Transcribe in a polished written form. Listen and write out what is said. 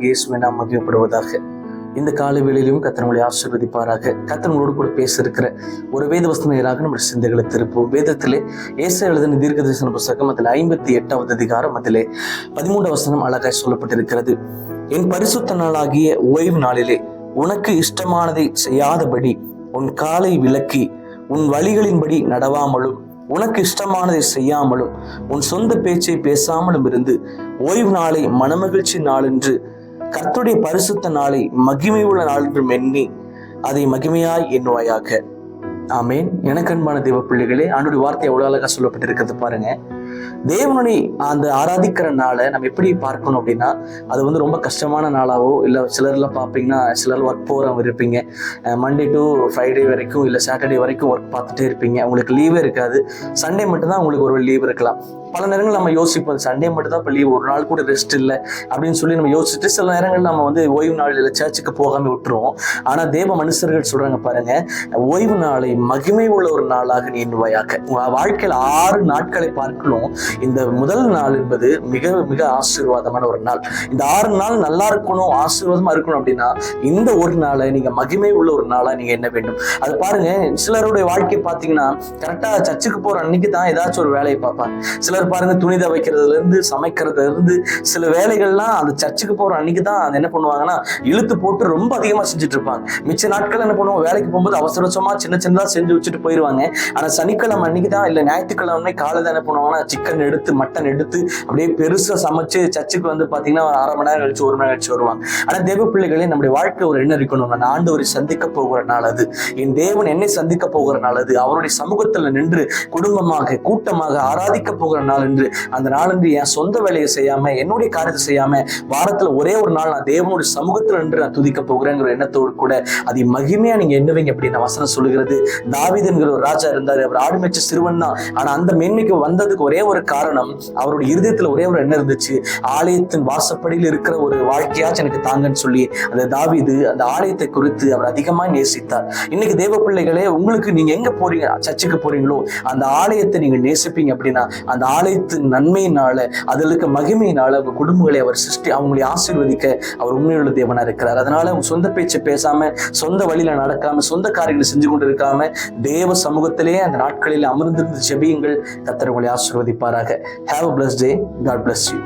ஆண்டவராகிய இயேசுவின் நாமம் மகிமைப்படுவதாக. இந்த காலை வேளையிலும் கர்த்தர் உங்களை ஆசீர்வதிப்பாராக. கர்த்தர் உங்களோடு கூட பேச இருக்கிற ஒரு வேத வசனங்களாக நம்முடைய சிந்தைகளை திருப்போம். வேதத்திலே ஏசாயா எழுதின தீர்க்கதரிசன புத்தகம் அதில் 58வது அதிகாரம் அதிலே 13வது வசனம் அழகாய் சொல்லப்பட்டிருக்கிறது. என் பரிசுத்த நாளாகிய ஓய்வு நாளிலே உனக்கு இஷ்டமானதை செய்யாதபடி உன் காலை விலக்கி உன் வழிகளின்படி நடவாமலும் உனக்கு இஷ்டமானதை செய்யாமலும் உன் சொந்த பேச்சை பேசாமலும் இருந்து ஓய்வு நாளை மனமகிழ்ச்சி நாள் என்று கர்த்தருடைய பரிசுத்த நாளை மகிமை உள்ள நாள் என்று எண்ணி அதை மகிமையாய் எண்ணுவாயாக. ஆமேன். எனக்கு அன்பான தேவ பிள்ளைகளே, ஆண்டோடைய வார்த்தை எவ்வளவு அழகா சொல்லப்பட்டிருக்கிறது பாருங்க. தேவனுடைய அந்த ஆராதிக்கிற நாளை நம்ம எப்படி பார்க்கணும் அப்படின்னா, அது ரொம்ப கஷ்டமான நாளாவோ இல்லை சிலர்லாம் பார்ப்பீங்கன்னா, சிலர் ஒர்க் போகிறவங்க இருப்பீங்க, மண்டே டு ஃப்ரைடே வரைக்கும் இல்லை சாட்டர்டே வரைக்கும் ஒர்க் பார்த்துட்டே இருப்பீங்க, உங்களுக்கு லீவே இருக்காது. சண்டே மட்டும்தான் உங்களுக்கு ஒரு லீவ் இருக்கலாம். பல நேரங்கள் நம்ம யோசிப்போம், சண்டே மட்டும் தான் இப்போ லீவ், ஒரு நாள் கூட ரெஸ்ட் இல்லை அப்படின்னு சொல்லி நம்ம யோசிச்சுட்டு சில நேரங்கள் நம்ம ஓய்வு நாள் இல்லை சர்ச்சுக்கு போகாம விட்டுருவோம். ஆனால் தேவ மனுஷர்கள் சொல்றாங்க பாருங்க, ஓய்வு நாளை மகிமை உள்ள ஒரு நாளாக நீ எண்ணுவாயாக. வாழ்க்கையில் 6 நாட்களை பார்க்கணும், இந்த முதல் நாள் என்பது மிக மிக ஆசீர்வாதமான ஒரு நாள். இந்த 6 நாள் நல்லா இருக்கணும், ஆசீர்வாதமா இருக்கணும் அப்படின்னா இந்த ஒரு நாளை நீங்க மகிமை உள்ள ஒரு நாளா நீங்க என்ன வேண்டும். அது பாருங்க, சிலருடைய வாழ்க்கை பார்த்தீங்கன்னா கரெக்டா சர்ச்சுக்கு போற அன்னைக்கு தான் ஏதாச்சும் ஒரு வேலையை பார்ப்பாங்க. சிலர் பாருங்க, துணி துவைக்கிறதுல இருந்து சமைக்கிறதுல இருந்து சில வேலைகள்லாம் அந்த சர்ச்சுக்கு போற அன்னைக்கு தான் அது என்ன பண்ணுவாங்கன்னா இழுத்து போட்டு ரொம்ப அதிகமா செஞ்சுட்டு இருப்பாங்க. மிச்ச நாட்கள் என்ன பண்ணுவோம், வேலைக்கு போகும்போது அவசரமா சின்ன சின்னதா செஞ்சு வச்சுட்டு போயிடுவாங்க. ஆனா சனிக்கிழமை அன்னைக்கு தான் இல்லை ஞாயிற்றுக்கிழமை காலையில் என்ன பண்ணுவாங்கன்னா சிக்கன் எடுத்து மட்டன் எடுத்து அப்படியே பெருசா சமைச்சு சர்ச்சுக்கு பாத்தீங்கன்னா 1/2 மணி நேரம் கழிச்சு 1 மணி நேரம் கழிச்சு வருவாங்க. ஆனா தேவ பிள்ளைகளே, நம்முடைய வாழ்க்கை ஒரு என்ன இருக்கணும், நான் ஆண்டவரை சந்திக்க போகிற நாள் அது, என் தேவன் என்னை சந்திக்க போகிற நாள் அது, அவருடைய சமூகத்துல நின்று குடும்பமாக கூட்டமாக ஆராதிக்க போகிற நாள் என்று, அந்த நாள் என்று என் சொந்த வேலையை செய்யாம என்னுடைய காரியத்தை செய்யாம வாரத்துல ஒரே ஒரு நாள் நான் தேவனுடைய சமூகத்துல நின்று நான் துதிக்க போகிறேங்கிற எண்ணத்தோடு கூட அதை மகிமையா நீங்க எண்ணுவீங்க அப்படின்னு வசனம் சொல்லுகிறது. தாவீது என்கிற ஒரு ராஜா இருந்தாரு, அவர் ஆடு மேய்ச்ச சிறுவன் தான். ஆனா அந்த மேன்மைக்கு வந்ததுக்கு ஒரே ஒரு காரணம், அவருடைய இருதயத்துல ஒரே ஒரு எண்ணம் இருந்துச்சு, ஆலயத்தின் வாசப்படியில் இருக்கிற ஒரு வாழ்க்கையாச்சும் எனக்கு தாங்கன்னு சொல்லி அந்த தாவீது அந்த ஆலயத்தை குறித்து அவர் அதிகமா நேசித்தார். இன்னைக்கு தேவ பிள்ளைகளே, உங்களுக்கு நீங்க எங்க போறீங்க, சர்ச்சுக்கு போறீங்களோ அந்த ஆலயத்தை நீங்க நேசிப்பீங்க அப்படின்னா அந்த ஆலயத்தின் நன்மையினால அதில் இருக்க மகிமையினால உங்க குடும்பங்களை அவர் அவங்களை ஆசீர்வதிக்க அவர் உண்மையுள்ள தேவனா இருக்கிறார். அதனால உங்க சொந்த பேச்சை பேசாம சொந்த வழியில நடக்காம சொந்த காரியங்களை செஞ்சு கொண்டு இருக்காம தேவ சமூகத்திலே அந்த நாட்களில் அமர்ந்திருந்து ஜெபியுங்கள். கர்த்தர் உங்களை ஆசீர்வதிப்பாராக. Have a blessed day. God bless you.